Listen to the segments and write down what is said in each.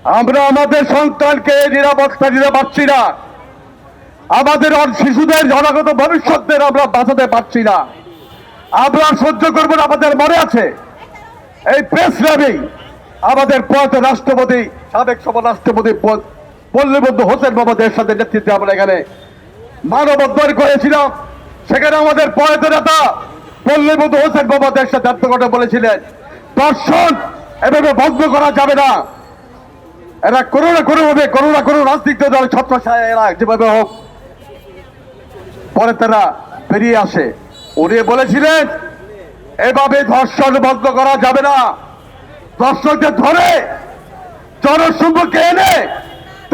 আমরা আমাদের সন্তানকে নিরাপত্তা দিতে পারছি না, আমাদের শিশুদের জনগত ভবিষ্যতের আমরা বাঁচাতে পারছি না। আমরা সহ্য করবো না, আমাদের মনে আছে এই প্রেস র্যাবে আমাদের প্রয়াত রাষ্ট্রপতি, সাবেক রাষ্ট্রপতি পল্লীবন্ধু হোসেন মোহাম্মদের সাথে নেতৃত্বে আমরা এখানে মানববন্ধন করেছিলাম। সেখানে আমাদের প্রয়াত নেতা পল্লীবন্ধু হোসেন মোহাম্মদের সাথে আত্মঘটনা বলেছিলেন, দর্শন এভাবে বন্ধ করা যাবে না, এরা কোনো না কোনো রাজনীতি দল ছত্রছায়া এরা যেভাবে হোক। পরে তারা বেরিয়ে আসে। উনি বলেছিলেন এভাবে ধর্ষণ বন্ধ করা যাবে না, দর্শকদের ধরে জনসম্মুখে এনে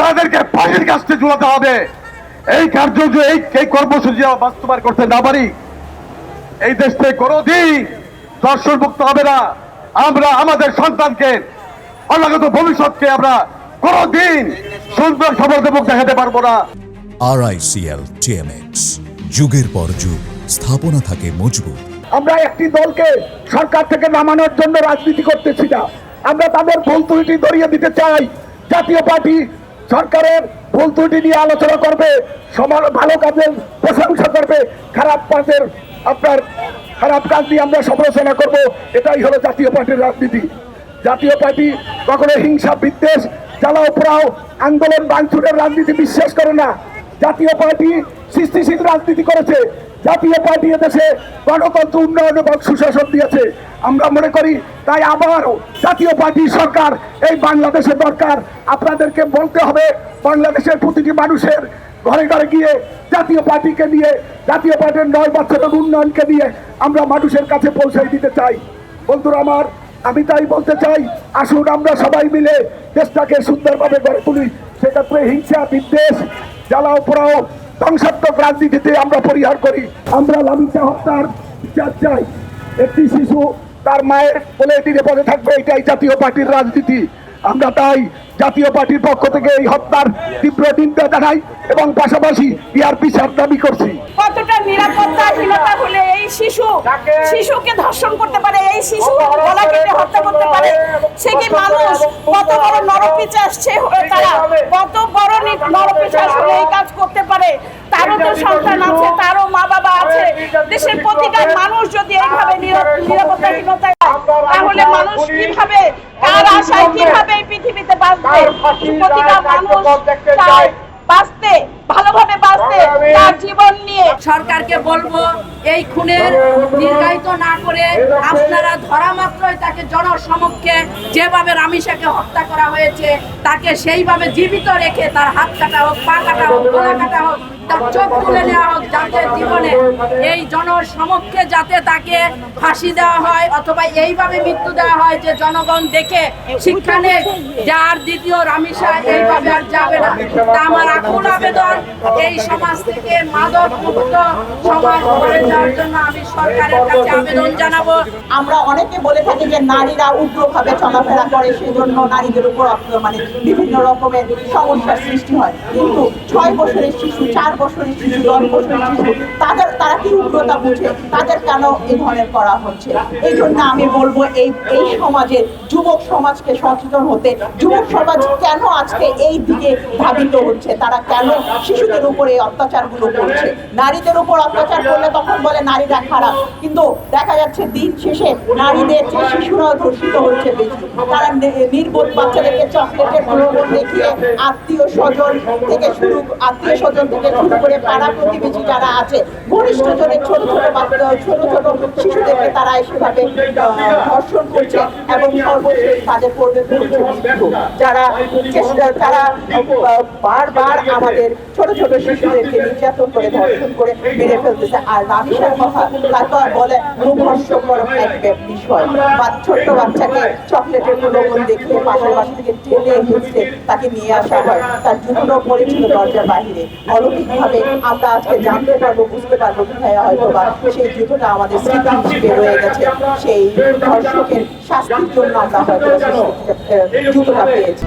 তাদেরকে ফাঁসির কাছে ঝুলাতে হবে। এই কার্য এই কর্মসূচি বাস্তবায়ন করতে না পারি, এই দেশ থেকে কোনোদিন দর্শন মুক্ত হবে না। আমরা আমাদের সন্তানকে অনাগত ভবিষ্যৎকে আমরা কোনোদিন সুন্দর সফলতামুখ দেখাতে পারবো না। RICL TMX, যুগের পর যুগ স্থাপনা থাকে মজবুত। আমরা একটি দলকে সরকার থেকে নামানোর জন্য রাজনীতি করতেছি না, আমরা তাদের ভুল ত্রুটি ধরিয়ে দিতে চাই। জাতীয় পার্টি সরকারের ভুল ত্রুটি নিয়ে আলোচনা করবে, ভালো কাজের প্রশংসা করবে, খারাপ কাজ নিয়ে আমরা সমালোচনা করব। এটাই হলো জাতীয় পার্টির রাজনীতি। জাতীয় পার্টি কখনো হিংসা, বিদ্বেষ, জ্বালাও পোড়াও, আন্দোলন ভাঙচুরের রাজনীতি বিশ্বাস করে না। জাতীয় পার্টি সৃষ্টিশীল রাজনীতি করেছে। জাতীয় পার্টি এদেশে গণতন্ত্র, উন্নয়ন এবং সুশাসন দিয়েছে। আমরা মনে করি তাই আবারও জাতীয় পার্টি সরকার এই বাংলাদেশে দরকার। আপনাদেরকে বলতে হবে, বাংলাদেশের প্রতিটি মানুষের ঘরে ঘরে গিয়ে জাতীয় পার্টিকে নিয়ে, জাতীয় পার্টির 9 বছরের উন্নয়নকে নিয়ে আমরা মানুষের কাছে পৌঁছাই দিতে চাই। বন্ধুরা আমার, আমি তাই বলতে চাই, আসুন আমরা সবাই মিলে দেশটাকে সুন্দরভাবে গড়ে তুলি। সেক্ষেত্রে হিংসা, বিদ্বেষ, জ্বালাও পোড়াও, ধ্বংসাত্মক রাজনীতিতে আমরা পরিহার করি। আমরা লামিতা হত্যার বিচার চাই। একটি শিশু তার মায়ের কোলে নিরাপদে থাকবে, এটাই জাতীয় পার্টির রাজনীতি। আমরা তাই জাতীয় পার্টির পক্ষ থেকে এই হত্যার তীব্র নিন্দা জানাই এবং পাশাপাশি ইয়ার বিচার দাবি করছি। কতটা নিরাপত্তাহীনতা হলে এই শিশুকে ধর্ষণ করতে পারে, এই শিশু গলা কেটে হত্যা করতে পারে? সে কি মানুষ? কত বড় নরপিশাচ, তারা কত বড় নরপিশাচ হলে এই কাজ করতে পারে? তারও তো সন্তান আছে, তারও মা বাবা আছে। দেশের প্রতিটা মানুষ যদি এইভাবে নিরাপত্তাহীনতায়, তাহলে মানুষ কিভাবে, কার আশায় কিভাবে এই পৃথিবীতে বাঁচবে? প্রতিটা মানুষ চায় বাঁচতে, ভালোভাবে বাঁচতে, তার জীবন নিয়ে। সরকারকে বলবো এই খুনের দীর্ঘায়িত না করে আপনারা ধরা মাত্রই তাকে জনসমক্ষে যেভাবে রামিসাকে হত্যা করা হয়েছে তাকে সেইভাবে জীবিত রেখে তার হাত কাটা হোক, পা কাটা হোক, গলা কাটা হোক, তার চোখ তুলে নেওয়া হোক, যাতে জীবনে এই জনসমক্ষে যাতে তাকে ফাঁসি দেওয়া হয় অথবা এইভাবে মৃত্যু দেওয়া হয় যে জনগণ দেখে শিক্ষা নেই, যার দ্বিতীয় রামিসা এইভাবে আর যাবে না। তা আমার আকুল আবেদন, এই সমাজ থেকে মাদক মুক্ত সমাজ গড়ে দেওয়ার জন্য আমি সরকারের কাছে আবেদন জানাবো। আমরা অনেকে বলে থাকি যে নারীরা উগ্রভাবে চলাফেরা করে, সেজন্য নারীদের উপর বিভিন্ন রকমের সমস্যার সৃষ্টি হয়। কিন্তু 6 বছরের শিশু, 4 বছরের শিশু, 10 বছরের শিশু, তারা কি উগ্রতা বুঝে? তাদের কেন এই ধরনের করা হচ্ছে? এই জন্য আমি বলবো এই সমাজের যুবক সমাজকে সচেতন হতে। যুবক সমাজ কেন আজকে এই দিকে ধাবিত হচ্ছে? তারা কেন শিশুদের উপরে অত্যাচারগুলো করছে? নারীদের উপর অত্যাচার করলে তখন বলে নারীরা খারাপ, কিন্তু দেখা যাচ্ছে দিন শেষে নারীদের যে শিশুরাও ধর্ষিত হচ্ছে বেশি। তারা নির্বোধ বাচ্চাদেরকে চকলেটের প্রলোভন দেখিয়ে আত্মীয় স্বজন থেকে শুরু করে পাড়া প্রতিবেশী যারা আছে, ঘনিষ্ঠ জনের ছোট শিশুদেরকে তারা সেভাবে ধর্ষণ করছে এবং সর্বশেষ তাদের পরিণত হচ্ছে মৃত্যু। যারা বারবার আমাদের ছোট শিশুদেরকে নির্যাতন করে, ধর্ষণ করে মেরে ফেলতেছে। আর রামিসার কথা তারপর বলে রোমহর্ষকর এক বিষয়, বা ছোট্ট বাচ্চাকে চকলেটের প্রলোভন দেখিয়ে পাশের বাসা থেকে টেনে হিঁচড়ে তাকে নিয়ে আসা হয়, তার জুতো পড়েছিল দরজার বাহিরে। অলৌকিকভাবে আমরা আজকে জানতে পারবো, বুঝতে পারবো কোথায় হয়তো বা সেই জুতোটা আমাদের স্মৃতি হিসেবে রয়ে গেছে। সেই ধর্ষকের শাস্তির জন্য আমরা হয়তো জুতোটা পেয়েছি।